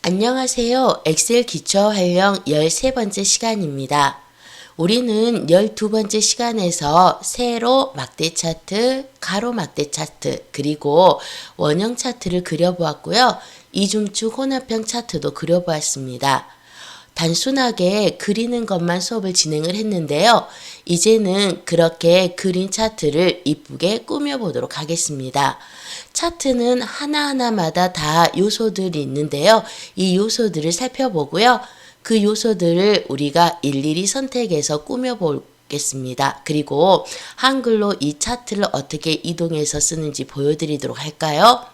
안녕하세요. 엑셀 기초 활용 13번째 시간입니다. 우리는 12번째 시간에서 세로 막대 차트, 가로 막대 차트, 그리고 원형 차트를 그려보았고요. 이중축 혼합형 차트도 그려보았습니다. 단순하게 그리는 것만 수업을 진행을 했는데요. 이제는 그렇게 그린 차트를 이쁘게 꾸며보도록 하겠습니다. 차트는 하나하나마다 다 요소들이 있는데요. 이 요소들을 살펴보고요. 그 요소들을 우리가 일일이 선택해서 꾸며보겠습니다. 그리고 한글로 이 차트를 어떻게 이동해서 쓰는지 보여드리도록 할까요?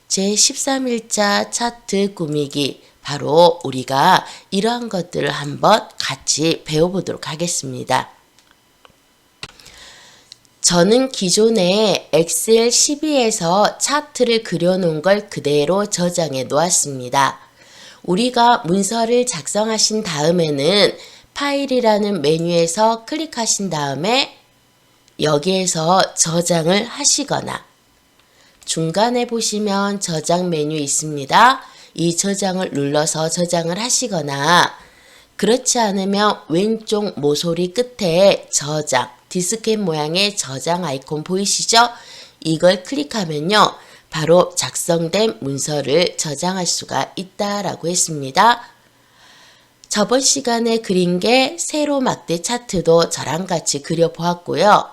제13일자 차트 꾸미기, 바로 우리가 이러한 것들을 한번 같이 배워보도록 하겠습니다. 저는 기존에 엑셀 12에서 차트를 그려놓은 걸 그대로 저장해 놓았습니다. 우리가 문서를 작성하신 다음에는 파일이라는 메뉴에서 클릭하신 다음에 여기에서 저장을 하시거나, 중간에 보시면 저장 메뉴 있습니다. 이 저장을 눌러서 저장을 하시거나, 그렇지 않으면 왼쪽 모서리 끝에 저장, 디스켓 모양의 저장 아이콘 보이시죠? 이걸 클릭하면요, 바로 작성된 문서를 저장할 수가 있다라고 했습니다. 저번 시간에 그린 게 세로 막대 차트도 저랑 같이 그려보았고요.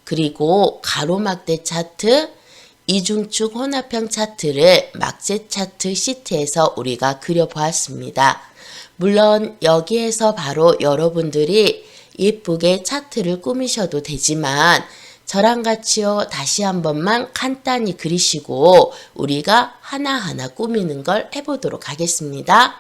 그리고 가로 막대 차트, 이중축 혼합형 차트를 막대 차트 시트에서 우리가 그려보았습니다. 물론 여기에서 바로 여러분들이 예쁘게 차트를 꾸미셔도 되지만 저랑 같이요, 다시 한 번만 간단히 그리시고 우리가 하나하나 꾸미는 걸 해보도록 하겠습니다.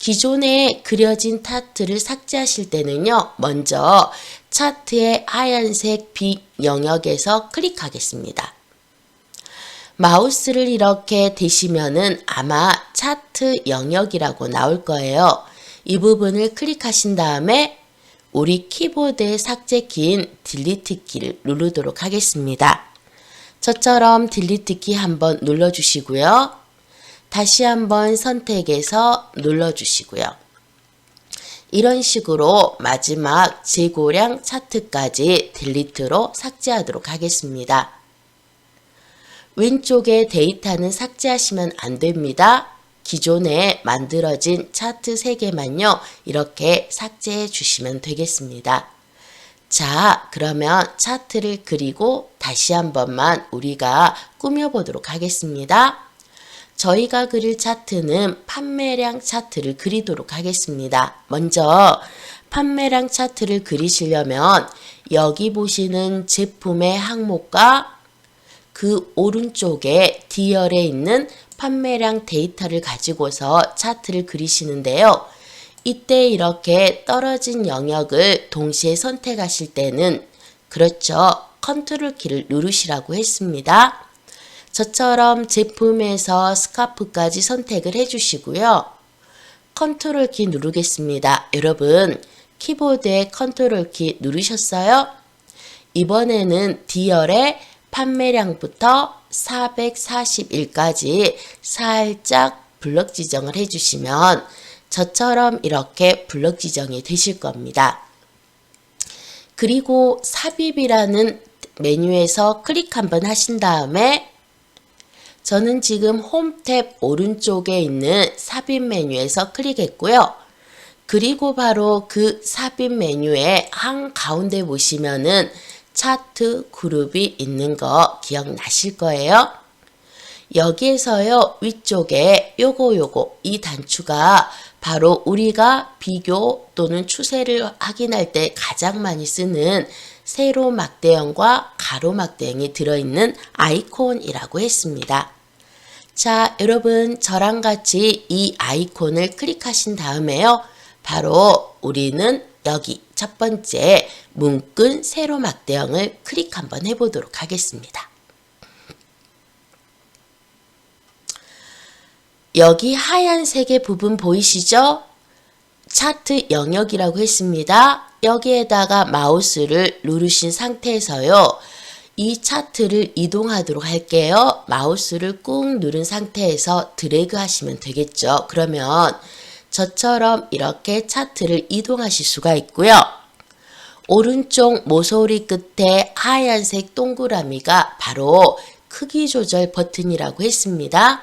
기존에 그려진 차트를 삭제하실 때는요, 먼저 차트의 하얀색 빛 영역에서 클릭하겠습니다. 마우스를 이렇게 대시면은 아마 차트 영역이라고 나올 거예요. 이 부분을 클릭하신 다음에 우리 키보드의 삭제 키인 딜리트 키를 누르도록 하겠습니다. 저처럼 딜리트 키 한번 눌러주시고요. 다시 한번 선택해서 눌러주시고요. 이런 식으로 마지막 재고량 차트까지 딜리트로 삭제하도록 하겠습니다. 왼쪽에 데이터는 삭제하시면 안 됩니다. 기존에 만들어진 차트 3개만요. 이렇게 삭제해 주시면 되겠습니다. 자, 그러면 차트를 그리고 다시 한 번만 우리가 꾸며보도록 하겠습니다. 저희가 그릴 차트는 판매량 차트를 그리도록 하겠습니다. 먼저 판매량 차트를 그리시려면 여기 보시는 제품의 항목과 그 오른쪽에 D열에 있는 판매량 데이터를 가지고서 차트를 그리시는데요. 이때 이렇게 떨어진 영역을 동시에 선택하실 때는, 그렇죠, 컨트롤 키를 누르시라고 했습니다. 저처럼 제품에서 스카프까지 선택을 해주시고요. 컨트롤 키 누르겠습니다. 여러분, 키보드에 컨트롤 키 누르셨어요? 이번에는 D열에 판매량부터 441까지 살짝 블럭 지정을 해주시면 저처럼 이렇게 블럭 지정이 되실 겁니다. 그리고 삽입이라는 메뉴에서 클릭 한번 하신 다음에 저는 지금 홈 탭 오른쪽에 있는 삽입 메뉴에서 클릭했고요. 그리고 바로 그 삽입 메뉴의 한가운데 보시면은 차트 그룹이 있는 거 기억나실 거예요. 여기에서요, 위쪽에 요거 이 단추가 바로 우리가 비교 또는 추세를 확인할 때 가장 많이 쓰는 세로 막대형과 가로 막대형이 들어있는 아이콘이라고 했습니다. 자, 여러분, 저랑 같이 이 아이콘을 클릭하신 다음에요, 바로 우리는 여기 첫 번째 문근 세로 막대형을 클릭 한번 해보도록 하겠습니다. 여기 하얀색의 부분 보이시죠? 차트 영역이라고 했습니다. 여기에다가 마우스를 누르신 상태에서요, 이 차트를 이동하도록 할게요. 마우스를 꾹 누른 상태에서 드래그 하시면 되겠죠. 그러면 저처럼 이렇게 차트를 이동하실 수가 있고요. 오른쪽 모서리 끝에 하얀색 동그라미가 바로 크기 조절 버튼이라고 했습니다.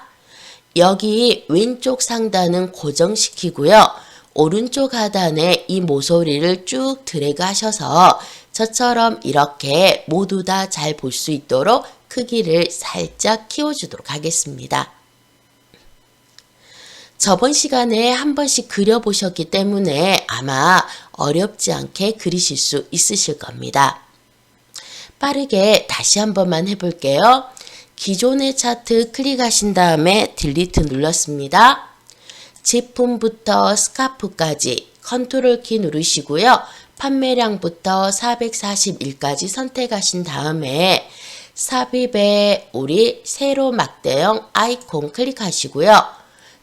여기 왼쪽 상단은 고정시키고요. 오른쪽 하단에 이 모서리를 쭉 드래그 하셔서 저처럼 이렇게 모두 다 잘 볼 수 있도록 크기를 살짝 키워주도록 하겠습니다. 저번 시간에 한 번씩 그려보셨기 때문에 아마 어렵지 않게 그리실 수 있으실 겁니다. 빠르게 다시 한 번만 해볼게요. 기존의 차트 클릭하신 다음에 딜리트 눌렀습니다. 제품부터 스카프까지 컨트롤 키 누르시고요. 판매량부터 441까지 선택하신 다음에 삽입에 우리 세로 막대형 아이콘 클릭하시고요.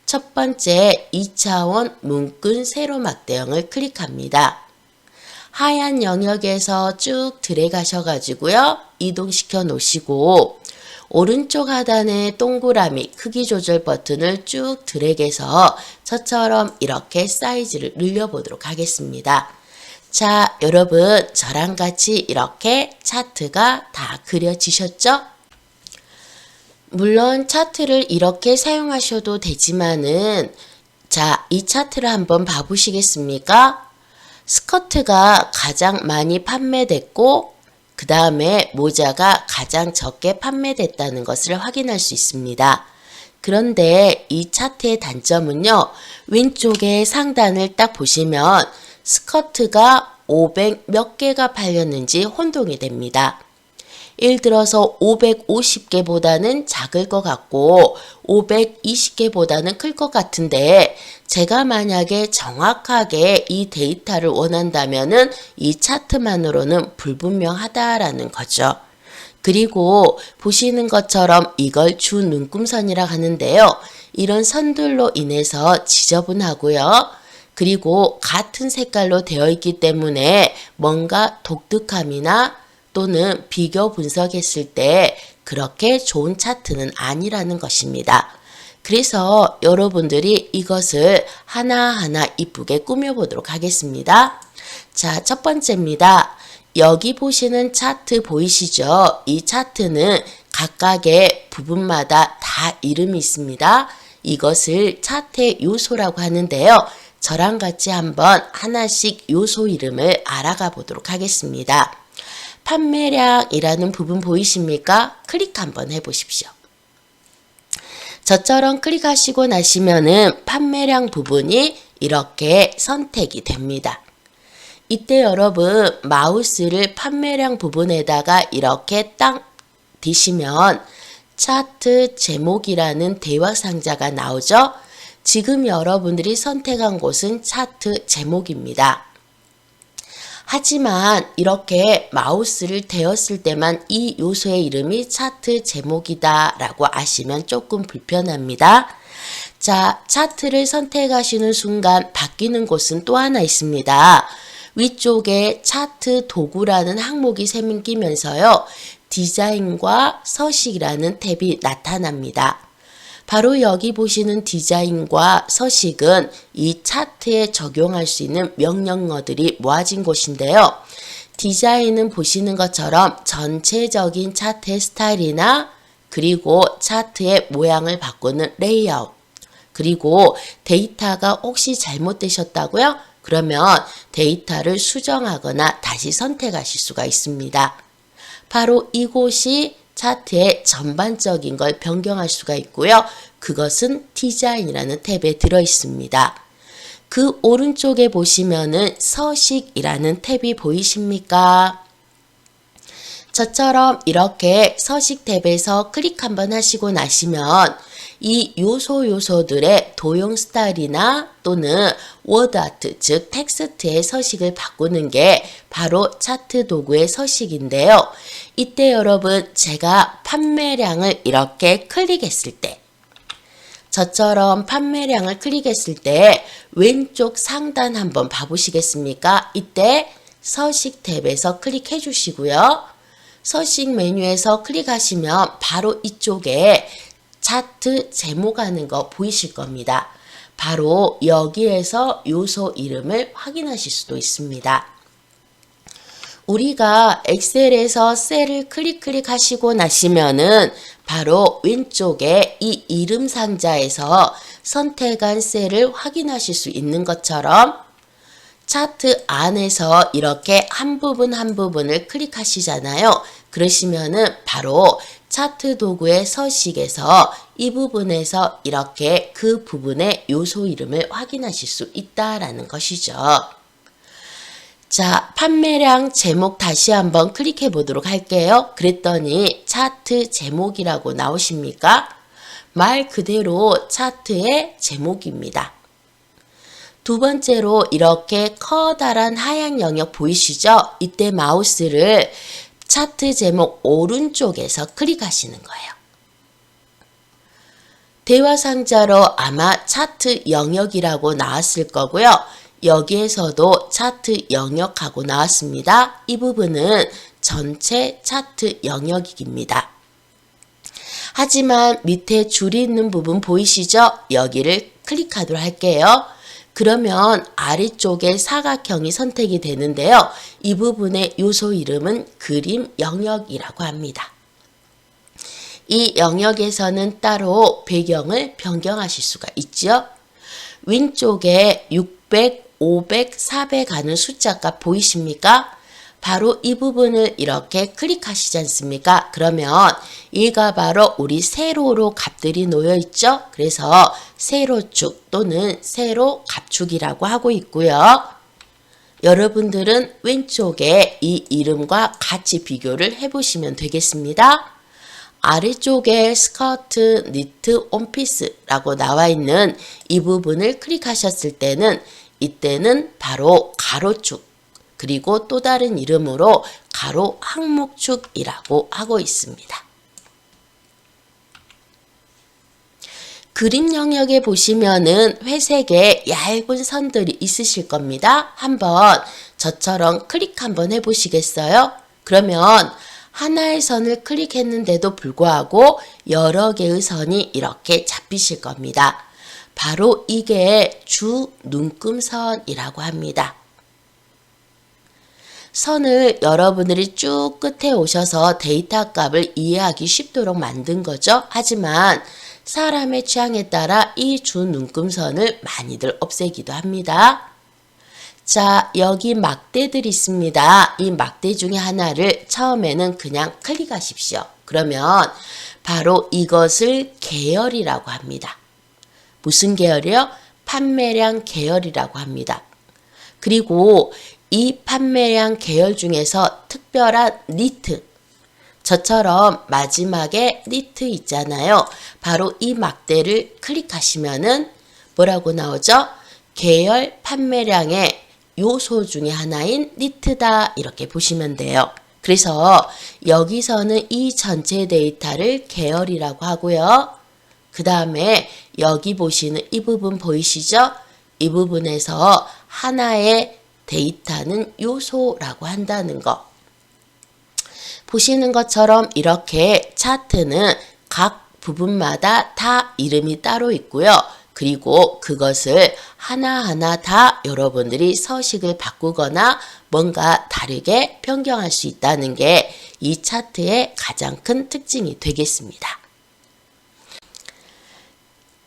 첫 번째 2차원 문근 세로 막대형을 클릭합니다. 하얀 영역에서 쭉 드래그 하셔가지고요. 이동시켜 놓으시고 오른쪽 하단에 동그라미 크기 조절 버튼을 쭉 드래그해서 저처럼 이렇게 사이즈를 늘려보도록 하겠습니다. 자, 여러분 저랑 같이 이렇게 차트가 다 그려지셨죠? 물론 차트를 이렇게 사용하셔도 되지만은 자, 이 차트를 한번 봐보시겠습니까? 스커트가 가장 많이 판매됐고 그 다음에 모자가 가장 적게 판매됐다는 것을 확인할 수 있습니다. 그런데 이 차트의 단점은요. 왼쪽에 상단을 딱 보시면 스커트가 500 몇 개가 팔렸는지 혼동이 됩니다. 예를 들어서 550개보다는 작을 것 같고 520개보다는 클 것 같은데 제가 만약에 정확하게 이 데이터를 원한다면은 이 차트만으로는 불분명하다라는 거죠. 그리고 보시는 것처럼 이걸 주 눈금선이라 하는데요. 이런 선들로 인해서 지저분하고요. 그리고 같은 색깔로 되어 있기 때문에 뭔가 독특함이나 또는 비교 분석했을 때 그렇게 좋은 차트는 아니라는 것입니다. 그래서 여러분들이 이것을 하나하나 이쁘게 꾸며보도록 하겠습니다. 자, 첫 번째입니다. 여기 보시는 차트 보이시죠? 이 차트는 각각의 부분마다 다 이름이 있습니다. 이것을 차트의 요소라고 하는데요. 저랑 같이 한번 하나씩 요소 이름을 알아가 보도록 하겠습니다. 판매량이라는 부분 보이십니까? 클릭 한번 해보십시오. 저처럼 클릭하시고 나시면은 판매량 부분이 이렇게 선택이 됩니다. 이때 여러분 마우스를 판매량 부분에다가 이렇게 딱 디시면 차트 제목이라는 대화 상자가 나오죠? 지금 여러분들이 선택한 곳은 차트 제목입니다. 하지만 이렇게 마우스를 대었을 때만 이 요소의 이름이 차트 제목이다 라고 아시면 조금 불편합니다. 자, 차트를 선택하시는 순간 바뀌는 곳은 또 하나 있습니다. 위쪽에 차트 도구라는 항목이 생기면서요. 디자인과 서식이라는 탭이 나타납니다. 바로 여기 보시는 디자인과 서식은 이 차트에 적용할 수 있는 명령어들이 모아진 곳인데요. 디자인은 보시는 것처럼 전체적인 차트의 스타일이나 그리고 차트의 모양을 바꾸는 레이아웃 그리고 데이터가 혹시 잘못되셨다고요? 그러면 데이터를 수정하거나 다시 선택하실 수가 있습니다. 바로 이곳이 차트의 전반적인 걸 변경할 수가 있고요. 그것은 디자인이라는 탭에 들어 있습니다. 그 오른쪽에 보시면은 서식이라는 탭이 보이십니까? 저처럼 이렇게 서식 탭에서 클릭 한번 하시고 나시면 이 요소들의 도형 스타일이나 또는 워드 아트, 즉 텍스트의 서식을 바꾸는 게 바로 차트 도구의 서식인데요. 이때 여러분 제가 판매량을 이렇게 클릭했을 때 저처럼 판매량을 클릭했을 때 왼쪽 상단 한번 봐보시겠습니까? 이때 서식 탭에서 클릭해 주시고요. 서식 메뉴에서 클릭하시면 바로 이쪽에 차트 제목하는 거 보이실 겁니다. 바로 여기에서 요소 이름을 확인하실 수도 있습니다. 우리가 엑셀에서 셀을 클릭하시고 나시면은 바로 왼쪽에 이 이름 상자에서 선택한 셀을 확인하실 수 있는 것처럼 차트 안에서 이렇게 한 부분 한 부분을 클릭하시잖아요. 그러시면은 바로 차트 도구의 서식에서 이 부분에서 이렇게 그 부분의 요소 이름을 확인하실 수 있다라는 것이죠. 자, 판매량 제목 다시 한번 클릭해 보도록 할게요. 그랬더니 차트 제목이라고 나오십니까? 말 그대로 차트의 제목입니다. 두 번째로 이렇게 커다란 하얀 영역 보이시죠? 이때 마우스를 차트 제목 오른쪽에서 클릭하시는 거예요. 대화 상자로 아마 차트 영역이라고 나왔을 거고요. 여기에서도 차트 영역하고 나왔습니다. 이 부분은 전체 차트 영역입니다. 하지만 밑에 줄이 있는 부분 보이시죠? 여기를 클릭하도록 할게요. 그러면 아래쪽에 사각형이 선택이 되는데요. 이 부분의 요소 이름은 그림 영역이라고 합니다. 이 영역에서는 따로 배경을 변경하실 수가 있죠. 왼쪽에 600, 500, 400 하는 숫자가 보이십니까? 바로 이 부분을 이렇게 클릭하시지 않습니까? 그러면 이가 바로 우리 세로로 값들이 놓여 있죠? 그래서 세로축 또는 세로 값축이라고 하고 있고요. 여러분들은 왼쪽에 이 이름과 같이 비교를 해보시면 되겠습니다. 아래쪽에 스커트, 니트, 원피스라고 나와 있는 이 부분을 클릭하셨을 때는 이때는 바로 가로축 그리고 또 다른 이름으로 가로 항목축이라고 하고 있습니다. 그림 영역에 보시면은 회색의 얇은 선들이 있으실 겁니다. 한번 저처럼 클릭 한번 해보시겠어요? 그러면 하나의 선을 클릭했는데도 불구하고 여러 개의 선이 이렇게 잡히실 겁니다. 바로 이게 주 눈금선이라고 합니다. 선을 여러분들이 쭉 끝에 오셔서 데이터 값을 이해하기 쉽도록 만든 거죠. 하지만 사람의 취향에 따라 이 주 눈금선을 많이들 없애기도 합니다. 자, 여기 막대들이 있습니다. 이 막대 중에 하나를 처음에는 그냥 클릭하십시오. 그러면 바로 이것을 계열이라고 합니다. 무슨 계열이요? 판매량 계열이라고 합니다. 그리고 이 판매량 계열 중에서 특별한 니트, 저처럼 마지막에 니트 있잖아요. 바로 이 막대를 클릭하시면은 뭐라고 나오죠? 계열 판매량의 요소 중에 하나인 니트다 이렇게 보시면 돼요. 그래서 여기서는 이 전체 데이터를 계열이라고 하고요. 그 다음에 여기 보시는 이 부분 보이시죠? 이 부분에서 하나의 데이터는 요소라고 한다는 거. 보시는 것처럼 이렇게 차트는 각 부분마다 다 이름이 따로 있고요. 그리고 그것을 하나하나 다 여러분들이 서식을 바꾸거나 뭔가 다르게 변경할 수 있다는 게 이 차트의 가장 큰 특징이 되겠습니다.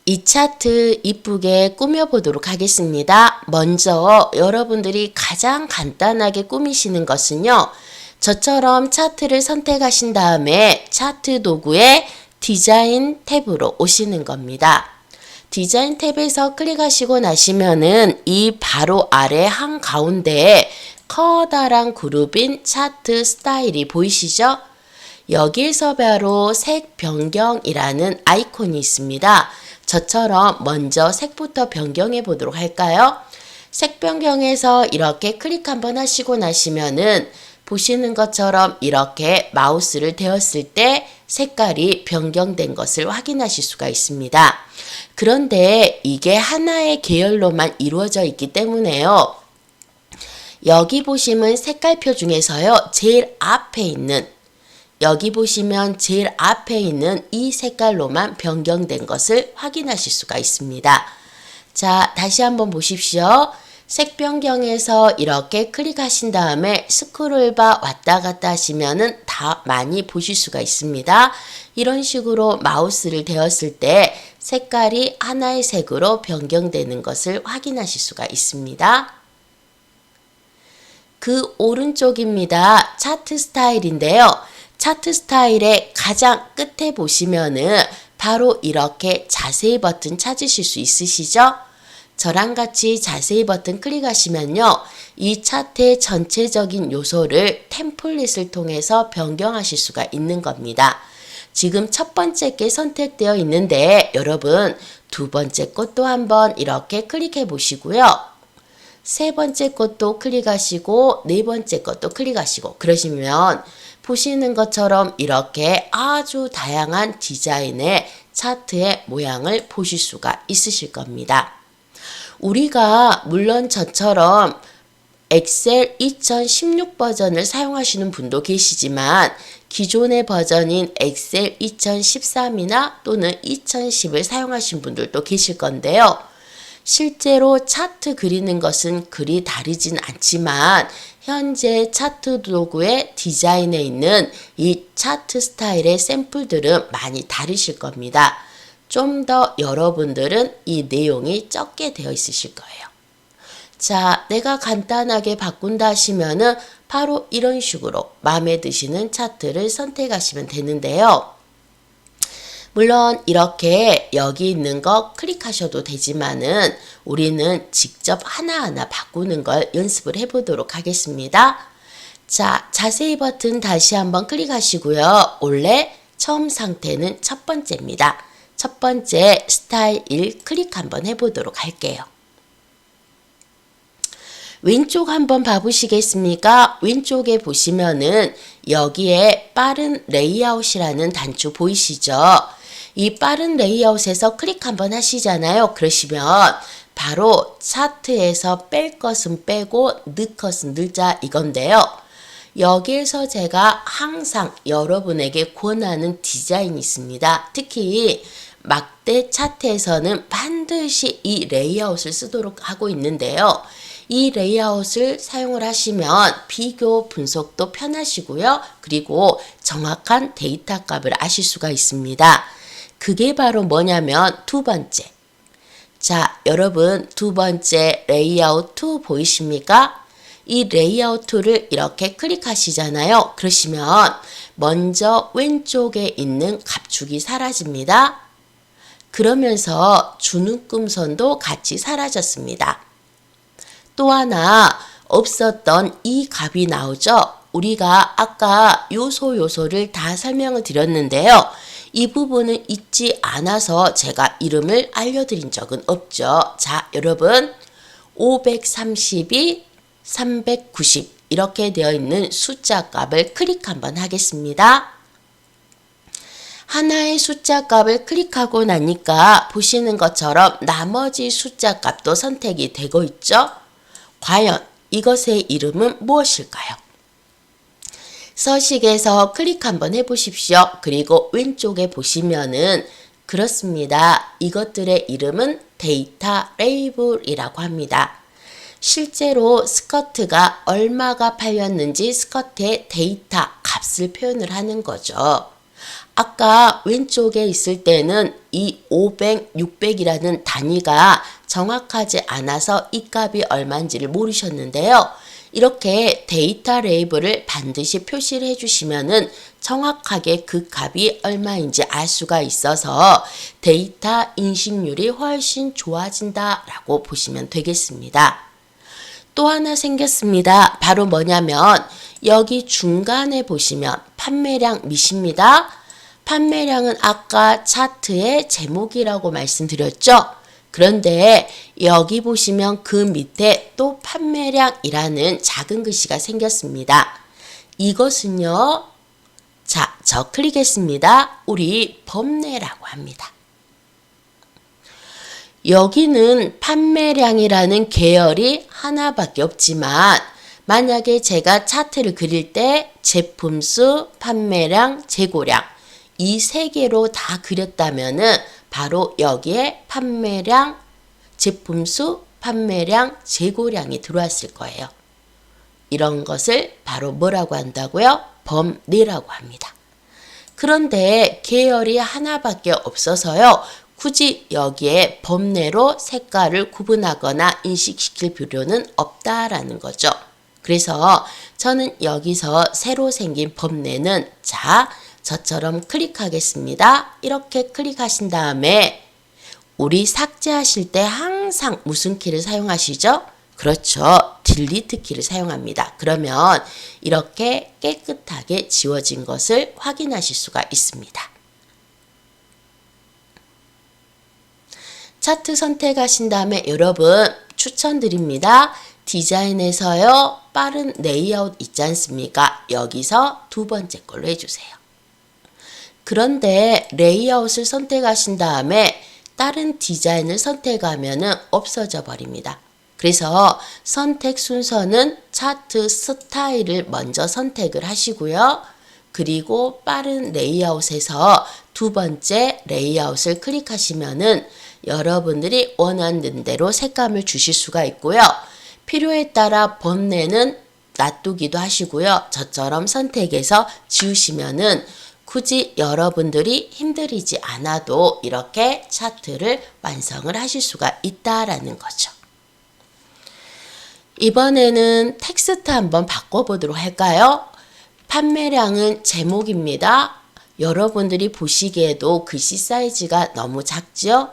이 차트 이쁘게 꾸며보도록 하겠습니다. 먼저 여러분들이 가장 간단하게 꾸미시는 것은요. 저처럼 차트를 선택하신 다음에 차트 도구의 디자인 탭으로 오시는 겁니다. 디자인 탭에서 클릭하시고 나시면은 이 바로 아래 한가운데에 커다란 그룹인 차트 스타일이 보이시죠? 여기에서 바로 색 변경이라는 아이콘이 있습니다. 저처럼 먼저 색부터 변경해 보도록 할까요? 색 변경해서 이렇게 클릭 한번 하시고 나시면은 보시는 것처럼 이렇게 마우스를 대었을 때 색깔이 변경된 것을 확인하실 수가 있습니다. 그런데 이게 하나의 계열로만 이루어져 있기 때문에요. 여기 보시면 색깔표 중에서요. 제일 앞에 있는 여기 보시면 제일 앞에 있는 이 색깔로만 변경된 것을 확인하실 수가 있습니다. 자, 다시 한번 보십시오. 색 변경에서 이렇게 클릭하신 다음에 스크롤바 왔다 갔다 하시면은 다 많이 보실 수가 있습니다. 이런 식으로 마우스를 대었을 때 색깔이 하나의 색으로 변경되는 것을 확인하실 수가 있습니다. 그 오른쪽입니다. 차트 스타일인데요. 차트 스타일의 가장 끝에 보시면은 바로 이렇게 자세히 버튼 찾으실 수 있으시죠? 저랑 같이 자세히 버튼 클릭하시면요. 이 차트의 전체적인 요소를 템플릿을 통해서 변경하실 수가 있는 겁니다. 지금 첫 번째 게 선택되어 있는데 여러분 두 번째 것도 한번 이렇게 클릭해 보시고요. 세 번째 것도 클릭하시고 네 번째 것도 클릭하시고 그러시면 보시는 것처럼 이렇게 아주 다양한 디자인의 차트의 모양을 보실 수가 있으실 겁니다. 우리가 물론 저처럼 엑셀 2016 버전을 사용하시는 분도 계시지만 기존의 버전인 엑셀 2013이나 또는 2010을 사용하신 분들도 계실 건데요. 실제로 차트 그리는 것은 그리 다르진 않지만 현재 차트 도구의 디자인에 있는 이 차트 스타일의 샘플들은 많이 다르실 겁니다. 좀 더 여러분들은 이 내용이 적게 되어 있으실 거예요. 자, 내가 간단하게 바꾼다 하시면은 바로 이런 식으로 마음에 드시는 차트를 선택하시면 되는데요. 물론 이렇게 여기 있는 거 클릭하셔도 되지만은 우리는 직접 하나하나 바꾸는 걸 연습을 해보도록 하겠습니다. 자, 자세히 버튼 다시 한번 클릭하시고요. 원래 처음 상태는 첫 번째입니다. 첫 번째 스타일 1 클릭 한번 해보도록 할게요. 왼쪽 한번 봐보시겠습니까? 왼쪽에 보시면은 여기에 빠른 레이아웃이라는 단추 보이시죠? 이 빠른 레이아웃에서 클릭 한번 하시잖아요. 그러시면 바로 차트에서 뺄 것은 빼고 넣을 것은 넣자 이건데요. 여기에서 제가 항상 여러분에게 권하는 디자인이 있습니다. 특히 막대 차트에서는 반드시 이 레이아웃을 쓰도록 하고 있는데요. 이 레이아웃을 사용을 하시면 비교 분석도 편하시고요. 그리고 정확한 데이터 값을 아실 수가 있습니다. 그게 바로 뭐냐면 두 번째. 자, 여러분 두 번째 레이아웃 2 보이십니까? 이 레이아웃 2를 이렇게 클릭하시잖아요. 그러시면 먼저 왼쪽에 있는 갑축이 사라집니다. 그러면서 주눈금선도 같이 사라졌습니다. 또 하나 없었던 이 값이 나오죠. 우리가 아까 요소를 다 설명을 드렸는데요. 이 부분은 잊지 않아서 제가 이름을 알려드린 적은 없죠. 자, 여러분 532, 390 이렇게 되어 있는 숫자 값을 클릭 한번 하겠습니다. 하나의 숫자 값을 클릭하고 나니까 보시는 것처럼 나머지 숫자 값도 선택이 되고 있죠. 과연 이것의 이름은 무엇일까요? 서식에서 클릭 한번 해보십시오. 그리고 왼쪽에 보시면은 그렇습니다. 이것들의 이름은 데이터 레이블이라고 합니다. 실제로 스커트가 얼마가 팔렸는지 스커트의 데이터 값을 표현을 하는 거죠. 아까 왼쪽에 있을 때는 이 500, 600이라는 단위가 정확하지 않아서 이 값이 얼마인지를 모르셨는데요. 이렇게 데이터 레이블을 반드시 표시를 해주시면은 정확하게 그 값이 얼마인지 알 수가 있어서 데이터 인식률이 훨씬 좋아진다라고 보시면 되겠습니다. 또 하나 생겼습니다. 바로 뭐냐면 여기 중간에 보시면 판매량 밑입니다. 판매량은 아까 차트의 제목이라고 말씀드렸죠. 그런데 여기 보시면 그 밑에 또 판매량이라는 작은 글씨가 생겼습니다. 이것은요. 자, 저 클릭했습니다. 우리 범례라고 합니다. 여기는 판매량이라는 계열이 하나밖에 없지만 만약에 제가 차트를 그릴 때 제품 수, 판매량, 재고량 이 세 개로 다 그렸다면은 바로 여기에 판매량, 제품 수, 판매량, 재고량이 들어왔을 거예요. 이런 것을 바로 뭐라고 한다고요? 범례라고 합니다. 그런데 계열이 하나밖에 없어서요. 굳이 여기에 범례로 색깔을 구분하거나 인식시킬 필요는 없다라는 거죠. 그래서 저는 여기서 새로 생긴 범례는 자, 저처럼 클릭하겠습니다. 이렇게 클릭하신 다음에 우리 삭제하실 때 항상 무슨 키를 사용하시죠? 그렇죠. 딜리트 키를 사용합니다. 그러면 이렇게 깨끗하게 지워진 것을 확인하실 수가 있습니다. 차트 선택하신 다음에 여러분 추천드립니다. 디자인에서요. 빠른 레이아웃 있지 않습니까? 여기서 두 번째 걸로 해주세요. 그런데 레이아웃을 선택하신 다음에 다른 디자인을 선택하면 없어져 버립니다. 그래서 선택 순서는 차트 스타일을 먼저 선택을 하시고요. 그리고 빠른 레이아웃에서 두 번째 레이아웃을 클릭하시면은 여러분들이 원하는 대로 색감을 주실 수가 있고요. 필요에 따라 범례는 놔두기도 하시고요. 저처럼 선택해서 지우시면은 굳이 여러분들이 힘들이지 않아도 이렇게 차트를 완성을 하실 수가 있다라는 거죠. 이번에는 텍스트 한번 바꿔보도록 할까요? 판매량은 제목입니다. 여러분들이 보시기에도 글씨 사이즈가 너무 작죠?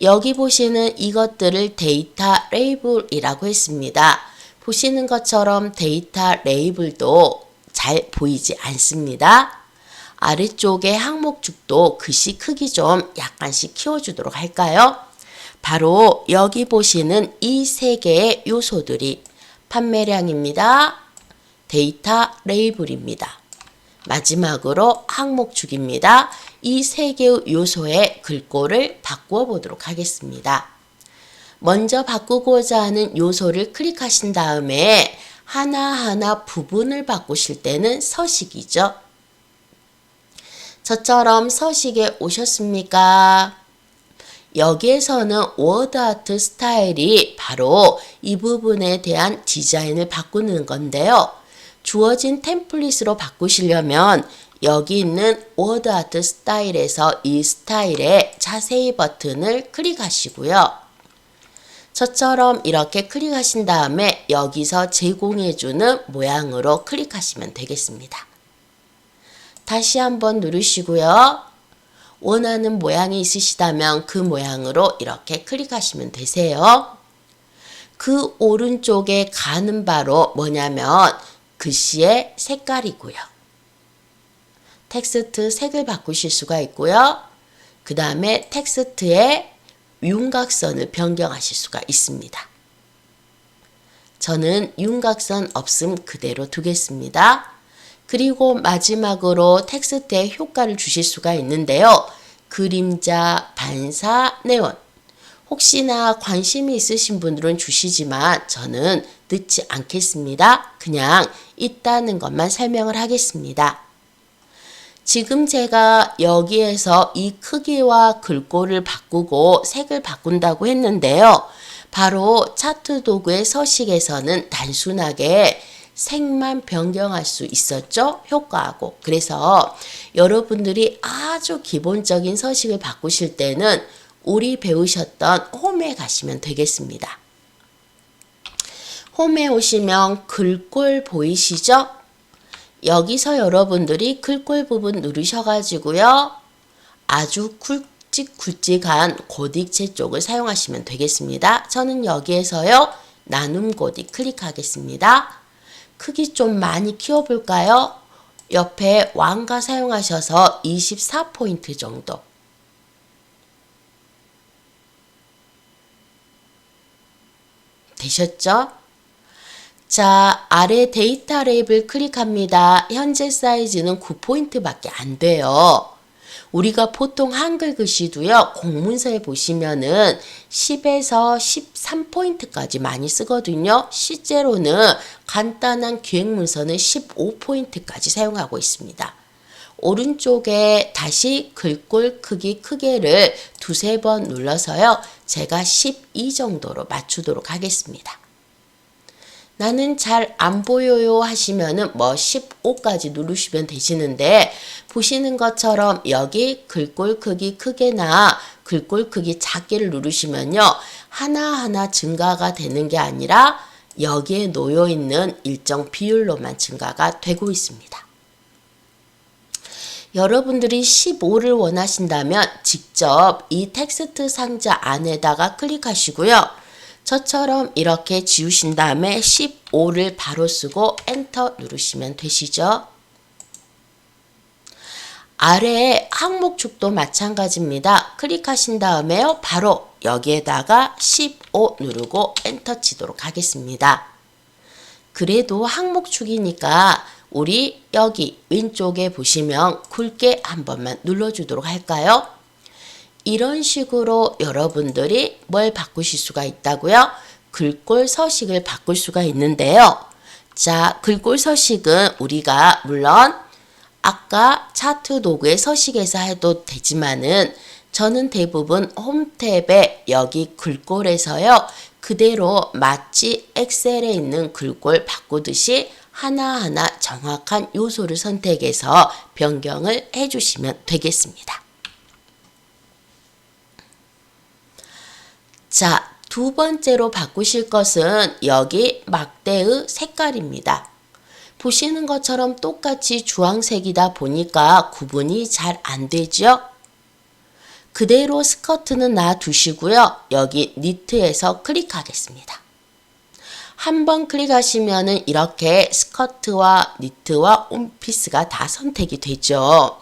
여기 보시는 이것들을 데이터 레이블이라고 했습니다. 보시는 것처럼 데이터 레이블도 잘 보이지 않습니다. 아래쪽에 항목축도 글씨 크기 좀 약간씩 키워주도록 할까요? 바로 여기 보시는 이 세 개의 요소들이 판매량입니다. 데이터 레이블입니다. 마지막으로 항목축입니다. 이 세 개의 요소의 글꼴을 바꾸어 보도록 하겠습니다. 먼저 바꾸고자 하는 요소를 클릭하신 다음에 하나하나 부분을 바꾸실 때는 서식이죠. 저처럼 서식에 오셨습니까? 여기에서는 워드 아트 스타일이 바로 이 부분에 대한 디자인을 바꾸는 건데요. 주어진 템플릿으로 바꾸시려면 여기 있는 워드 아트 스타일에서 이 스타일의 자세히 버튼을 클릭하시고요. 저처럼 이렇게 클릭하신 다음에 여기서 제공해주는 모양으로 클릭하시면 되겠습니다. 다시 한번 누르시고요. 원하는 모양이 있으시다면 그 모양으로 이렇게 클릭하시면 되세요. 그 오른쪽에 가는 바로 뭐냐면 글씨의 색깔이고요. 텍스트 색을 바꾸실 수가 있고요. 그 다음에 텍스트의 윤곽선을 변경하실 수가 있습니다. 저는 윤곽선 없음 그대로 두겠습니다. 그리고 마지막으로 텍스트에 효과를 주실 수가 있는데요. 그림자, 반사, 네온. 혹시나 관심이 있으신 분들은 주시지만 저는 넣지 않겠습니다. 그냥 있다는 것만 설명을 하겠습니다. 지금 제가 여기에서 이 크기와 글꼴을 바꾸고 색을 바꾼다고 했는데요. 바로 차트 도구의 서식에서는 단순하게 색만 변경할 수 있었죠. 효과하고. 그래서 여러분들이 아주 기본적인 서식을 바꾸실 때는 우리 배우셨던 홈에 가시면 되겠습니다. 홈에 오시면 글꼴 보이시죠? 여기서 여러분들이 글꼴 부분 누르셔가지고요. 아주 굵직굵직한 고딕체 쪽을 사용하시면 되겠습니다. 저는 여기에서요. 나눔 고딕 클릭하겠습니다. 크기 좀 많이 키워볼까요? 옆에 왕가 사용하셔서 24포인트 정도. 되셨죠? 자, 아래 데이터 레이블 클릭합니다. 현재 사이즈는 9포인트밖에 안 돼요. 우리가 보통 한글 글씨도요, 공문서에 보시면은 10에서 13포인트까지 많이 쓰거든요. 실제로는 간단한 기획문서는 15포인트까지 사용하고 있습니다. 오른쪽에 다시 글꼴 크기 크게를 두세 번 눌러서요, 제가 12 정도로 맞추도록 하겠습니다. 나는 잘 안 보여요 하시면은 뭐 15까지 누르시면 되시는데, 보시는 것처럼 여기 글꼴 크기 크게나 글꼴 크기 작게를 누르시면요, 하나하나 증가가 되는 게 아니라 여기에 놓여 있는 일정 비율로만 증가가 되고 있습니다. 여러분들이 15를 원하신다면 직접 이 텍스트 상자 안에다가 클릭하시고요. 저처럼 이렇게 지우신 다음에 15를 바로 쓰고 엔터 누르시면 되시죠. 아래에 항목축도 마찬가지입니다. 클릭하신 다음에요, 바로 여기에다가 15 누르고 엔터 치도록 하겠습니다. 그래도 항목축이니까 우리 여기 왼쪽에 보시면 굵게 한 번만 눌러주도록 할까요? 이런 식으로 여러분들이 뭘 바꾸실 수가 있다고요? 글꼴 서식을 바꿀 수가 있는데요. 자, 글꼴 서식은 우리가 물론 아까 차트 도구의 서식에서 해도 되지만은, 저는 대부분 홈 탭에 여기 글꼴에서요, 그대로 마치 엑셀에 있는 글꼴 바꾸듯이 하나하나 정확한 요소를 선택해서 변경을 해주시면 되겠습니다. 자, 두 번째로 바꾸실 것은 여기 막대의 색깔입니다. 보시는 것처럼 똑같이 주황색이다 보니까 구분이 잘 안 되죠? 그대로 스커트는 놔두시고요. 여기 니트에서 클릭하겠습니다. 한번 클릭하시면은 이렇게 스커트와 니트와 원피스가 다 선택이 되죠.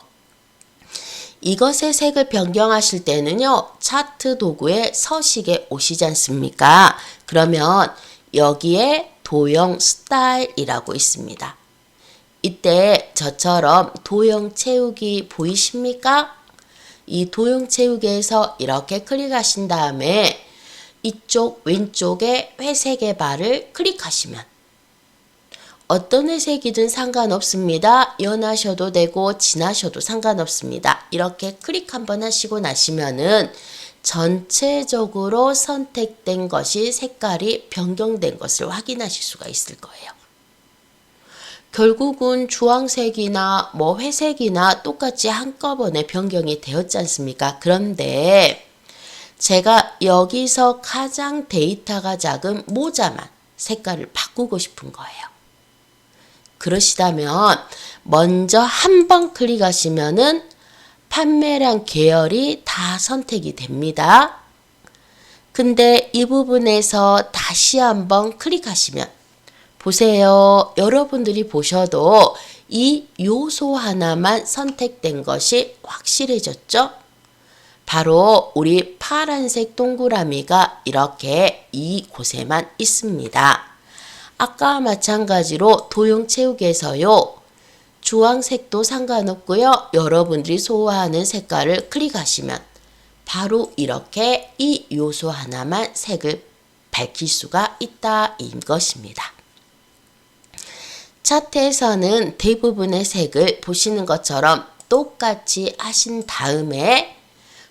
이것의 색을 변경하실 때는요, 차트 도구의 서식에 오시지 않습니까? 그러면 여기에 도형 스타일이라고 있습니다. 이때 저처럼 도형 채우기 보이십니까? 이 도형 채우기에서 이렇게 클릭하신 다음에 이쪽 왼쪽에 회색의 바를 클릭하시면 어떤 회색이든 상관없습니다. 연하셔도 되고 진하셔도 상관없습니다. 이렇게 클릭 한번 하시고 나시면은 전체적으로 선택된 것이 색깔이 변경된 것을 확인하실 수가 있을 거예요. 결국은 주황색이나 뭐 회색이나 똑같이 한꺼번에 변경이 되었지 않습니까? 그런데 제가 여기서 가장 데이터가 작은 모자만 색깔을 바꾸고 싶은 거예요. 그러시다면 먼저 한 번 클릭하시면은 판매량 계열이 다 선택이 됩니다. 근데 이 부분에서 다시 한번 클릭하시면 보세요. 여러분들이 보셔도 이 요소 하나만 선택된 것이 확실해졌죠? 바로 우리 파란색 동그라미가 이렇게 이곳에만 있습니다. 아까와 마찬가지로 도형 채우기에서요, 주황색도 상관없고요, 여러분들이 좋아하는 색깔을 클릭하시면 바로 이렇게 이 요소 하나만 색을 밝힐 수가 있다 인 것입니다. 차트에서는 대부분의 색을 보시는 것처럼 똑같이 하신 다음에,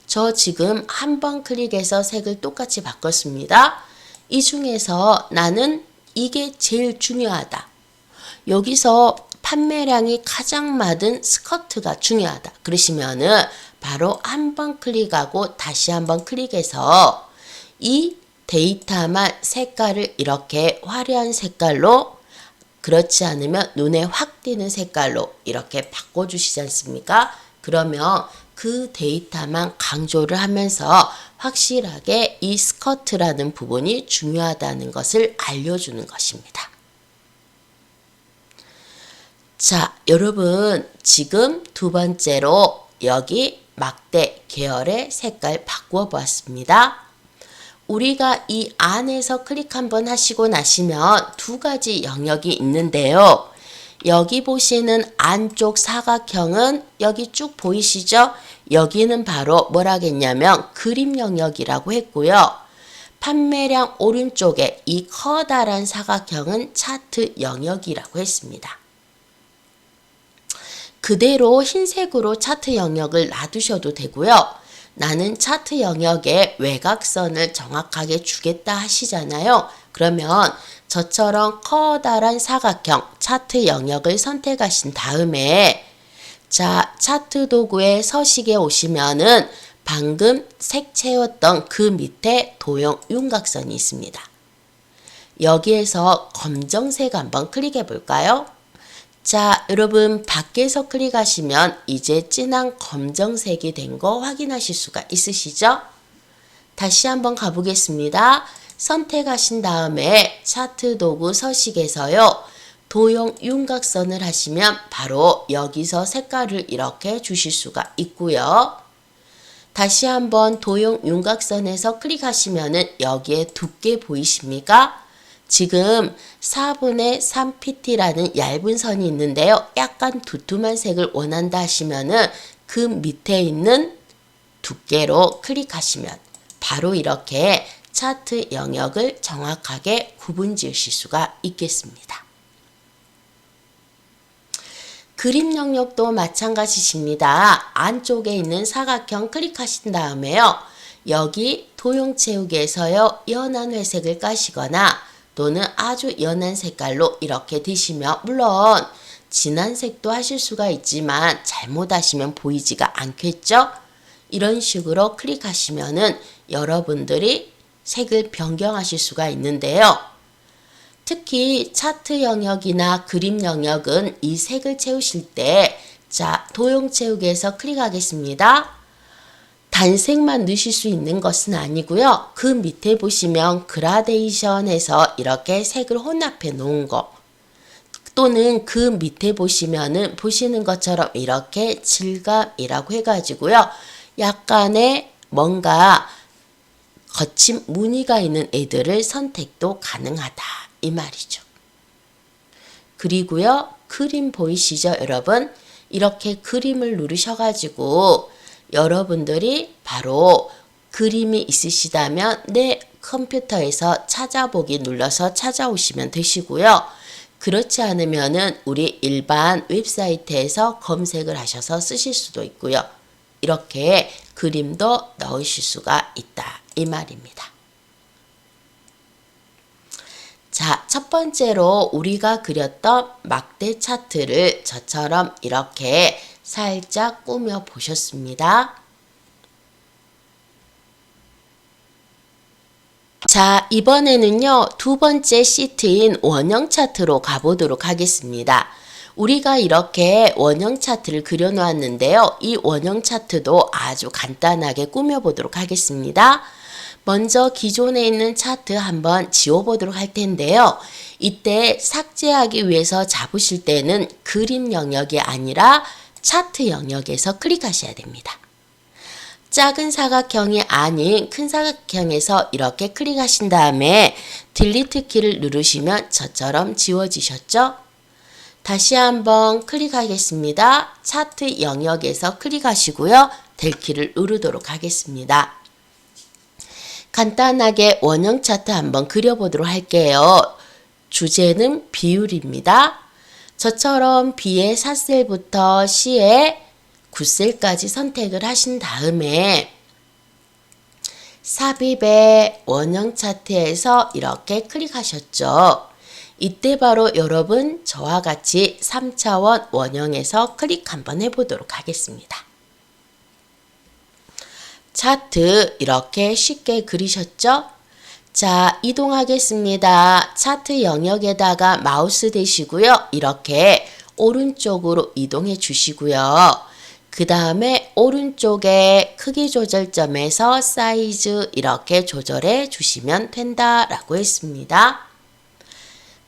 저 지금 한 번 클릭해서 색을 똑같이 바꿨습니다. 이 중에서 나는 이게 제일 중요하다. 여기서 판매량이 가장 많은 스커트가 중요하다. 그러시면은 바로 한 번 클릭하고 다시 한 번 클릭해서 이 데이터만 색깔을 이렇게 화려한 색깔로, 그렇지 않으면 눈에 확 띄는 색깔로 이렇게 바꿔주시지 않습니까? 그러면 그 데이터만 강조를 하면서 확실하게 이 스커트라는 부분이 중요하다는 것을 알려주는 것입니다. 자, 여러분 지금 두 번째로 여기 막대 계열의 색깔 바꾸어 보았습니다. 우리가 이 안에서 클릭 한번 하시고 나시면 두 가지 영역이 있는데요. 여기 보시는 안쪽 사각형은 여기 쭉 보이시죠? 여기는 바로 뭐라겠냐면 그림 영역이라고 했고요. 판매량 오른쪽에 이 커다란 사각형은 차트 영역이라고 했습니다. 그대로 흰색으로 차트 영역을 놔두셔도 되고요. 나는 차트 영역에 외곽선을 정확하게 주겠다 하시잖아요. 그러면 저처럼 커다란 사각형 차트 영역을 선택하신 다음에 자, 차트 도구의 서식에 오시면은 방금 색 채웠던 그 밑에 도형 윤곽선이 있습니다. 여기에서 검정색 한번 클릭해 볼까요? 자, 여러분 밖에서 클릭하시면 이제 진한 검정색이 된 거 확인하실 수가 있으시죠? 다시 한번 가보겠습니다. 선택하신 다음에 차트 도구 서식에서요. 도형 윤곽선을 하시면 바로 여기서 색깔을 이렇게 주실 수가 있고요. 다시 한번 도형 윤곽선에서 클릭하시면은 여기에 두께 보이십니까? 지금 4분의 3pt라는 얇은 선이 있는데요. 약간 두툼한 색을 원한다 하시면은 그 밑에 있는 두께로 클릭하시면 바로 이렇게 차트 영역을 정확하게 구분 지으실 수가 있겠습니다. 그림 영역도 마찬가지십니다. 안쪽에 있는 사각형 클릭하신 다음에요. 여기 도형 채우기에서요. 연한 회색을 까시거나 또는 아주 연한 색깔로 이렇게 드시면 물론 진한 색도 하실 수가 있지만 잘못하시면 보이지가 않겠죠? 이런 식으로 클릭하시면은 여러분들이 색을 변경하실 수가 있는데요. 특히 차트 영역이나 그림 영역은 이 색을 채우실 때 자, 도형 채우기에서 클릭하겠습니다. 단색만 넣으실 수 있는 것은 아니고요. 그 밑에 보시면 그라데이션에서 이렇게 색을 혼합해 놓은 거 또는 그 밑에 보시면은 보시는 것처럼 이렇게 질감이라고 해가지고요. 약간의 뭔가 거친 무늬가 있는 애들을 선택도 가능하다 이 말이죠. 그리고요. 그림 보이시죠 여러분? 이렇게 그림을 누르셔가지고 여러분들이 바로 그림이 있으시다면 내 컴퓨터에서 찾아보기 눌러서 찾아오시면 되시고요. 그렇지 않으면은 우리 일반 웹사이트에서 검색을 하셔서 쓰실 수도 있고요. 이렇게 그림도 넣으실 수가 있다 이 말입니다. 자, 첫 번째로 우리가 그렸던 막대 차트를 저처럼 이렇게 살짝 꾸며 보셨습니다. 자, 이번에는요, 두 번째 시트인 원형 차트로 가보도록 하겠습니다. 우리가 이렇게 원형 차트를 그려놓았는데요. 이 원형 차트도 아주 간단하게 꾸며보도록 하겠습니다. 먼저 기존에 있는 차트 한번 지워보도록 할 텐데요. 이때 삭제하기 위해서 잡으실 때는 그림 영역이 아니라 차트 영역에서 클릭하셔야 됩니다. 작은 사각형이 아닌 큰 사각형에서 이렇게 클릭하신 다음에 딜리트 키를 누르시면 저처럼 지워지셨죠? 다시 한번 클릭하겠습니다. 차트 영역에서 클릭하시고요. 델 키를 누르도록 하겠습니다. 간단하게 원형 차트 한번 그려보도록 할게요. 주제는 비율입니다. 저처럼 B의 4셀부터 C의 9셀까지 선택을 하신 다음에 삽입의 원형 차트에서 이렇게 클릭하셨죠. 이때 바로 여러분 저와 같이 3차원 원형에서 클릭 한번 해보도록 하겠습니다. 차트 이렇게 쉽게 그리셨죠? 자, 이동하겠습니다. 차트 영역에다가 마우스 대시고요. 이렇게 오른쪽으로 이동해 주시고요. 그 다음에 오른쪽에 크기 조절점에서 사이즈 이렇게 조절해 주시면 된다라고 했습니다.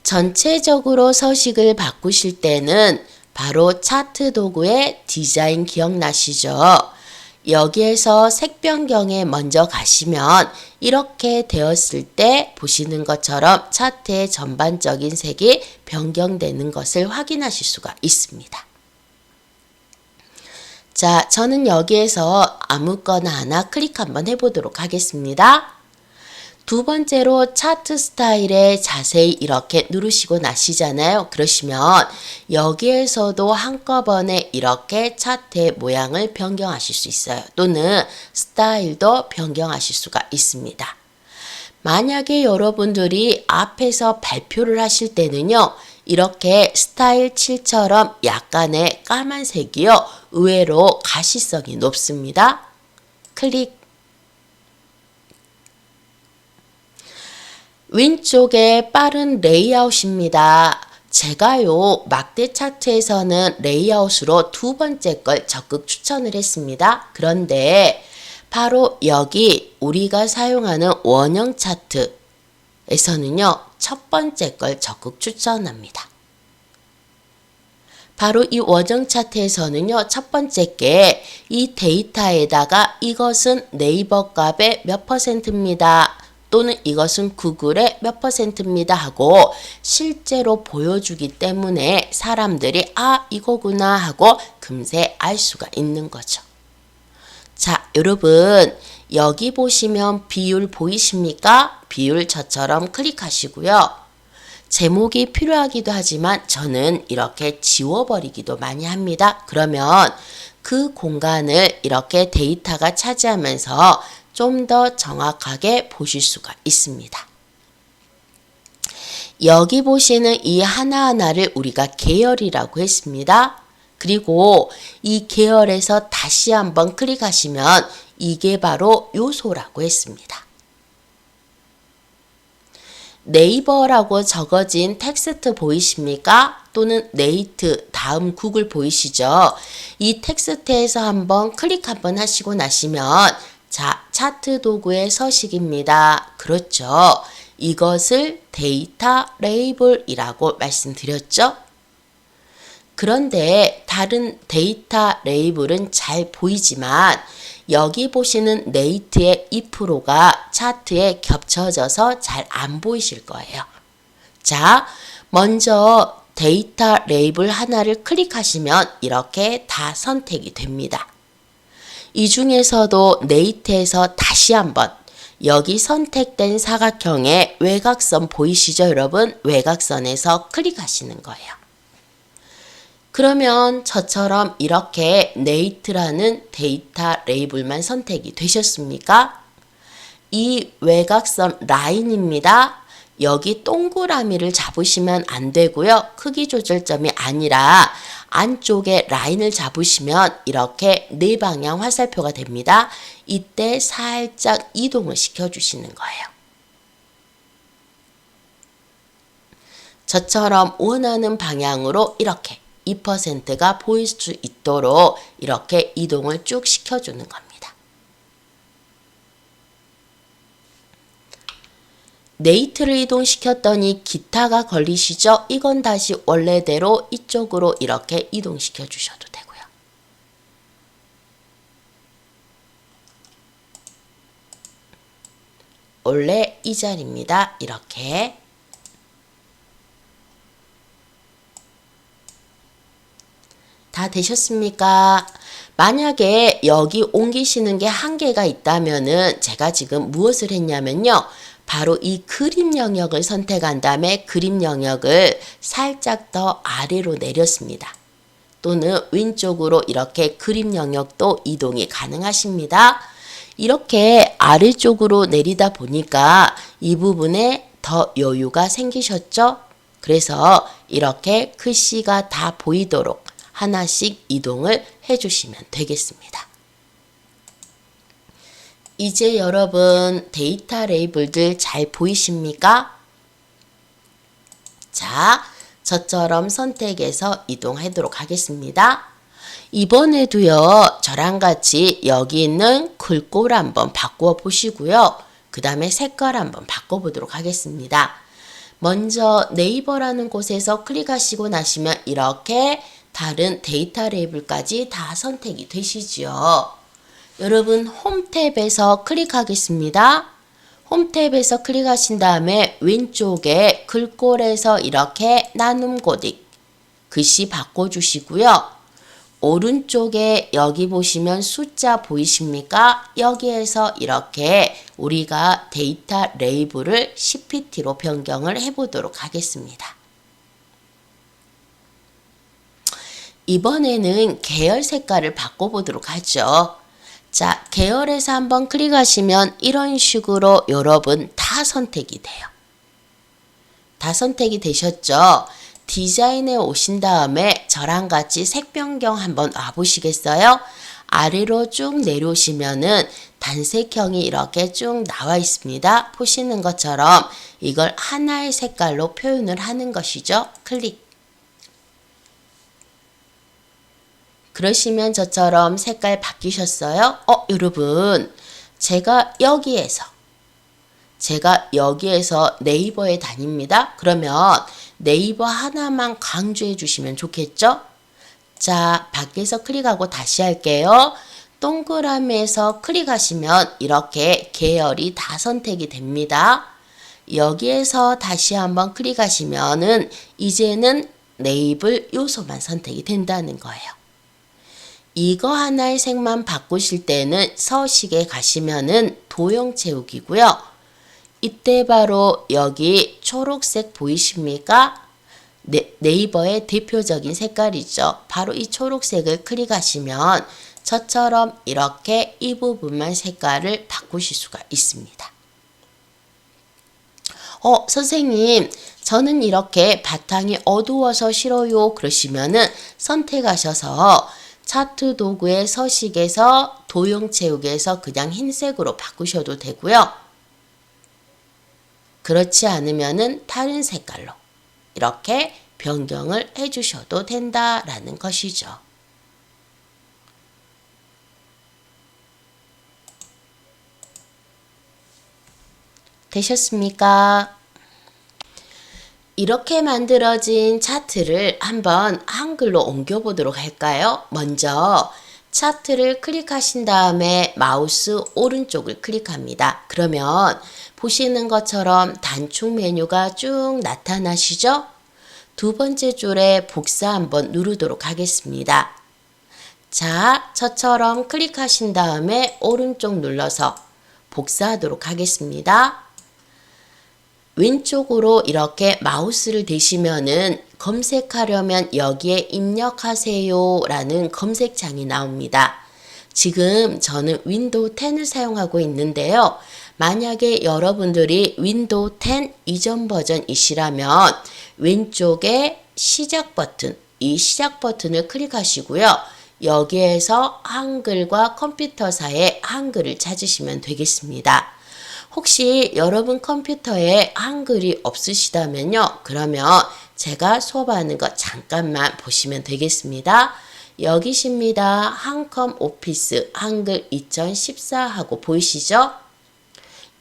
전체적으로 서식을 바꾸실 때는 바로 차트 도구의 디자인 기억나시죠? 여기에서 색 변경에 먼저 가시면 이렇게 되었을 때 보시는 것처럼 차트의 전반적인 색이 변경되는 것을 확인하실 수가 있습니다. 자, 저는 여기에서 아무거나 하나 클릭 한번 해보도록 하겠습니다. 두 번째로 차트 스타일에 자세히 이렇게 누르시고 나시잖아요. 그러시면 여기에서도 한꺼번에 이렇게 차트의 모양을 변경하실 수 있어요. 또는 스타일도 변경하실 수가 있습니다. 만약에 여러분들이 앞에서 발표를 하실 때는요. 이렇게 스타일 7처럼 약간의 까만색이요. 의외로 가시성이 높습니다. 클릭. 왼쪽에 빠른 레이아웃입니다. 제가요 막대 차트에서는 레이아웃으로 두 번째 걸 적극 추천을 했습니다. 그런데 바로 여기 우리가 사용하는 원형 차트에서는요 첫 번째 걸 적극 추천합니다. 바로 이 원형 차트에서는요 첫 번째 게 이 데이터에다가 이것은 네이버 값의 몇 %입니다. 또는 이것은 구글의 몇 %입니다 하고 실제로 보여주기 때문에 사람들이 아 이거구나 하고 금세 알 수가 있는 거죠. 자, 여러분 여기 보시면 비율 보이십니까? 비율 저처럼 클릭하시고요. 제목이 필요하기도 하지만 저는 이렇게 지워버리기도 많이 합니다. 그러면 그 공간을 이렇게 데이터가 차지하면서 좀 더 정확하게 보실 수가 있습니다. 여기 보시는 이 하나하나를 우리가 계열이라고 했습니다. 그리고 이 계열에서 다시 한번 클릭하시면 이게 바로 요소라고 했습니다. 네이버라고 적어진 텍스트 보이십니까? 또는 네이트 다음 구글 보이시죠? 이 텍스트에서 한번 클릭 한번 하시고 나시면 자, 차트 도구의 서식입니다. 그렇죠. 이것을 데이터 레이블이라고 말씀드렸죠. 그런데 다른 데이터 레이블은 잘 보이지만 여기 보시는 네이트의 2%가 차트에 겹쳐져서 잘 안 보이실 거예요. 자, 먼저 데이터 레이블 하나를 클릭하시면 이렇게 다 선택이 됩니다. 이 중에서도 네이트에서 다시 한번 여기 선택된 사각형의 외곽선 보이시죠, 여러분? 외곽선에서 클릭하시는 거예요. 그러면 저처럼 이렇게 네이트라는 데이터 레이블만 선택이 되셨습니까? 이 외곽선 라인입니다. 여기 동그라미를 잡으시면 안 되고요. 크기 조절점이 아니라 안쪽에 라인을 잡으시면 이렇게 네 방향 화살표가 됩니다. 이때 살짝 이동을 시켜주시는 거예요. 저처럼 원하는 방향으로 이렇게 2%가 보일 수 있도록 이렇게 이동을 쭉 시켜주는 겁니다. 네이트를 이동시켰더니 기타가 걸리시죠? 이건 다시 원래대로 이쪽으로 이렇게 이동시켜 주셔도 되고요. 원래 이 자리입니다. 이렇게. 다 되셨습니까? 만약에 여기 옮기시는 게 한계가 있다면은 제가 지금 무엇을 했냐면요. 바로 이 그림 영역을 선택한 다음에 그림 영역을 살짝 더 아래로 내렸습니다. 또는 왼쪽으로 이렇게 그림 영역도 이동이 가능하십니다. 이렇게 아래쪽으로 내리다 보니까 이 부분에 더 여유가 생기셨죠? 그래서 이렇게 글씨가 다 보이도록 하나씩 이동을 해주시면 되겠습니다. 이제 여러분 데이터 레이블들 잘 보이십니까? 자, 저처럼 선택해서 이동하도록 하겠습니다. 이번에도요, 저랑 같이 여기 있는 글꼴 한번 바꾸어 보시고요. 그 다음에 색깔 한번 바꿔보도록 하겠습니다. 먼저 네이버라는 곳에서 클릭하시고 나시면 이렇게 다른 데이터 레이블까지 다 선택이 되시죠. 여러분 홈 탭에서 클릭하겠습니다. 홈 탭에서 클릭하신 다음에 왼쪽에 글꼴에서 이렇게 나눔 코딩 글씨 바꿔주시고요. 오른쪽에 여기 보시면 숫자 보이십니까? 여기에서 이렇게 우리가 데이터 레이블을 CPT로 변경을 해보도록 하겠습니다. 이번에는 계열 색깔을 바꿔보도록 하죠. 자, 계열에서 한번 클릭하시면 이런 식으로 여러분 다 선택이 돼요. 다 선택이 되셨죠? 디자인에 오신 다음에 저랑 같이 색 변경 한번 와보시겠어요? 아래로 쭉 내려오시면은 단색형이 이렇게 쭉 나와 있습니다. 보시는 것처럼 이걸 하나의 색깔로 표현을 하는 것이죠. 클릭. 그러시면 저처럼 색깔 바뀌셨어요? 여러분, 제가 여기에서 네이버에 다닙니다. 그러면 네이버 하나만 강조해 주시면 좋겠죠? 자, 밖에서 클릭하고 다시 할게요. 동그라미에서 클릭하시면 이렇게 계열이 다 선택이 됩니다. 여기에서 다시 한번 클릭하시면은 이제는 네이버 요소만 선택이 된다는 거예요. 이거 하나의 색만 바꾸실 때는 서식에 가시면은 도형 채우기고요. 이때 바로 여기 초록색 보이십니까? 네이버의 대표적인 색깔이죠. 바로 이 초록색을 클릭하시면 저처럼 이렇게 이 부분만 색깔을 바꾸실 수가 있습니다. 선생님, 저는 이렇게 바탕이 어두워서 싫어요. 그러시면은 선택하셔서 차트 도구의 서식에서 도형 채우기에서 그냥 흰색으로 바꾸셔도 되고요. 그렇지 않으면은 다른 색깔로 이렇게 변경을 해주셔도 된다라는 것이죠. 되셨습니까? 이렇게 만들어진 차트를 한번 한글로 옮겨보도록 할까요? 먼저 차트를 클릭하신 다음에 마우스 오른쪽을 클릭합니다. 그러면 보시는 것처럼 단축 메뉴가 쭉 나타나시죠? 두 번째 줄에 복사 한번 누르도록 하겠습니다. 자, 저처럼 클릭하신 다음에 오른쪽 눌러서 복사하도록 하겠습니다. 왼쪽으로 이렇게 마우스를 대시면은 검색하려면 여기에 입력하세요 라는 검색창이 나옵니다. 지금 저는 윈도우 10을 사용하고 있는데요. 만약에 여러분들이 윈도우 10 이전 버전이시라면 왼쪽에 시작 버튼, 이 시작 버튼을 클릭하시고요. 여기에서 한글과 컴퓨터사의 한글을 찾으시면 되겠습니다. 혹시 여러분 컴퓨터에 한글이 없으시다면요. 그러면 제가 수업하는 거 잠깐만 보시면 되겠습니다. 여기십니다. 한컴 오피스 한글 2014 하고 보이시죠?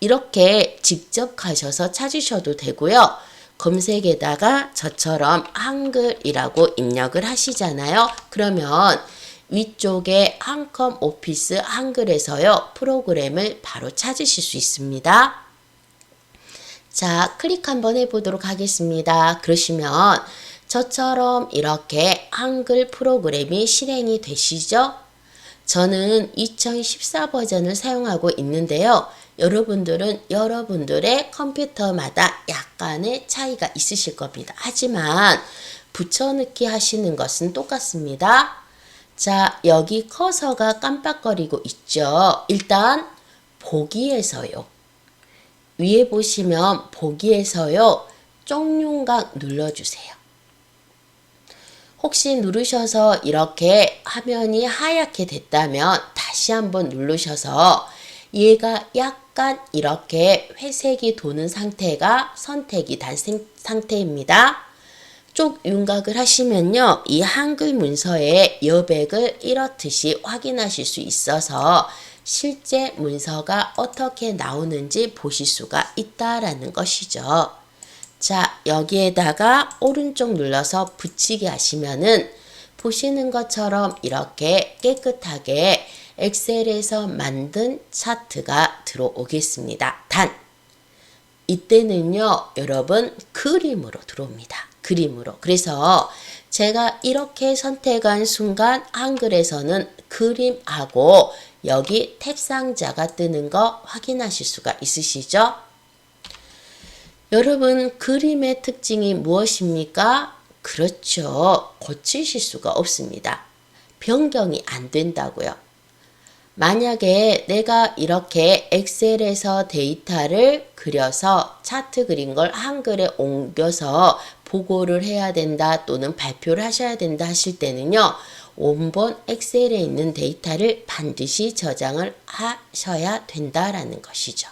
이렇게 직접 가셔서 찾으셔도 되고요. 검색에다가 저처럼 한글이라고 입력을 하시잖아요. 그러면 위쪽에 한컴 오피스 한글에서요. 프로그램을 바로 찾으실 수 있습니다. 자, 클릭 한번 해보도록 하겠습니다. 그러시면 저처럼 이렇게 한글 프로그램이 실행이 되시죠? 저는 2014 버전을 사용하고 있는데요. 여러분들은 여러분들의 컴퓨터마다 약간의 차이가 있으실 겁니다. 하지만 붙여넣기 하시는 것은 똑같습니다. 자, 여기 커서가 깜빡거리고 있죠. 일단 보기에서요. 위에 보시면 보기에서요. 쪽윤곽 눌러주세요. 혹시 누르셔서 이렇게 화면이 하얗게 됐다면 다시 한번 누르셔서 얘가 약간 이렇게 회색이 도는 상태가 선택이 된 상태입니다. 쪽 윤곽을 하시면요. 이 한글 문서의 여백을 이렇듯이 확인하실 수 있어서 실제 문서가 어떻게 나오는지 보실 수가 있다라는 것이죠. 자, 여기에다가 오른쪽 눌러서 붙이기 하시면은 보시는 것처럼 이렇게 깨끗하게 엑셀에서 만든 차트가 들어오겠습니다. 단 이때는요, 여러분 그림으로 들어옵니다. 그림으로. 그래서 제가 이렇게 선택한 순간 한글에서는 그림하고 여기 탭 상자가 뜨는 거 확인하실 수가 있으시죠? 여러분 그림의 특징이 무엇입니까? 그렇죠. 고치실 수가 없습니다. 변경이 안 된다고요. 만약에 내가 이렇게 엑셀에서 데이터를 그려서 차트 그린 걸 한글에 옮겨서 보고를 해야 된다 또는 발표를 하셔야 된다 하실 때는요. 원본 엑셀에 있는 데이터를 반드시 저장을 하셔야 된다라는 것이죠.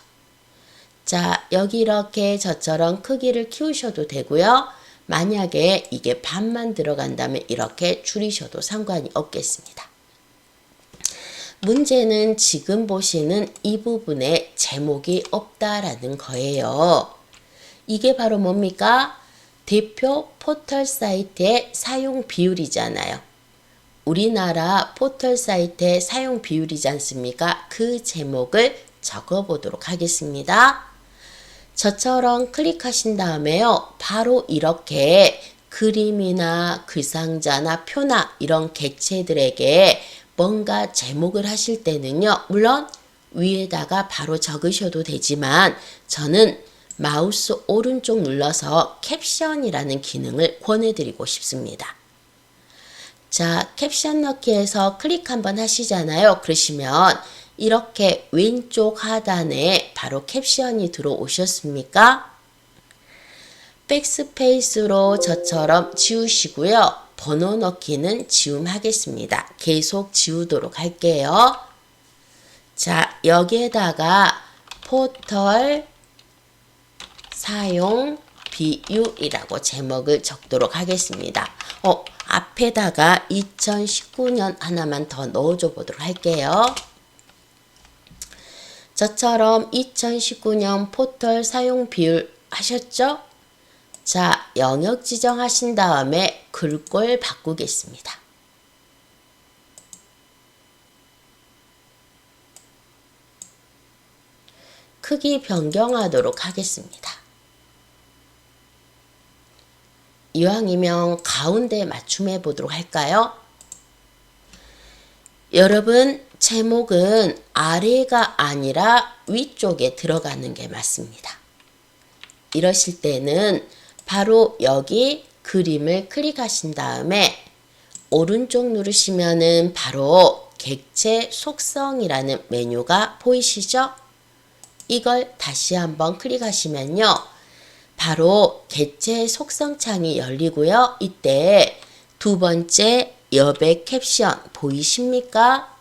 자, 여기 이렇게 저처럼 크기를 키우셔도 되고요. 만약에 이게 반만 들어간다면 이렇게 줄이셔도 상관이 없겠습니다. 문제는 지금 보시는 이 부분에 제목이 없다라는 거예요. 이게 바로 뭡니까? 대표 포털 사이트의 사용 비율이잖아요. 우리나라 포털 사이트의 사용 비율이지 않습니까? 그 제목을 적어 보도록 하겠습니다. 저처럼 클릭하신 다음에요. 바로 이렇게 그림이나 글상자나 표나 이런 객체들에게 뭔가 제목을 하실 때는요. 물론 위에다가 바로 적으셔도 되지만 저는 마우스 오른쪽 눌러서 캡션이라는 기능을 권해드리고 싶습니다. 자, 캡션 넣기에서 클릭 한번 하시잖아요. 그러시면 이렇게 왼쪽 하단에 바로 캡션이 들어오셨습니까? 백스페이스로 저처럼 지우시고요. 번호 넣기는 지움하겠습니다. 계속 지우도록 할게요. 자, 여기에다가 포털 사용 비율이라고 제목을 적도록 하겠습니다. 앞에다가 2019년 하나만 더 넣어줘 보도록 할게요. 저처럼 2019년 포털 사용 비율 하셨죠? 자, 영역 지정하신 다음에 글꼴 바꾸겠습니다. 크기 변경하도록 하겠습니다. 이왕이면 가운데 맞춤해 보도록 할까요? 여러분, 제목은 아래가 아니라 위쪽에 들어가는 게 맞습니다. 이러실 때는 바로 여기 그림을 클릭하신 다음에 오른쪽 누르시면은 바로 객체 속성이라는 메뉴가 보이시죠? 이걸 다시 한번 클릭하시면요. 바로 객체 속성 창이 열리고요. 이때 두 번째 여백 캡션 보이십니까?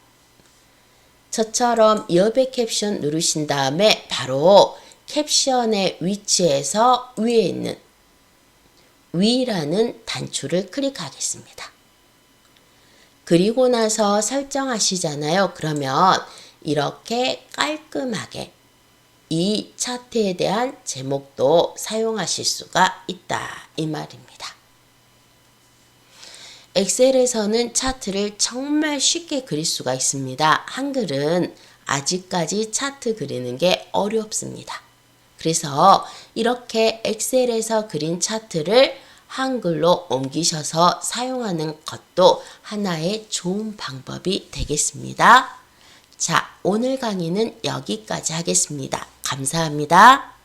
저처럼 여백 캡션 누르신 다음에 바로 캡션의 위치에서 위에 있는 위라는 단추를 클릭하겠습니다. 그리고 나서 설정하시잖아요. 그러면 이렇게 깔끔하게 이 차트에 대한 제목도 사용하실 수가 있다 이 말입니다. 엑셀에서는 차트를 정말 쉽게 그릴 수가 있습니다. 한글은 아직까지 차트 그리는 게 어렵습니다. 그래서 이렇게 엑셀에서 그린 차트를 한글로 옮기셔서 사용하는 것도 하나의 좋은 방법이 되겠습니다. 자, 오늘 강의는 여기까지 하겠습니다. 감사합니다.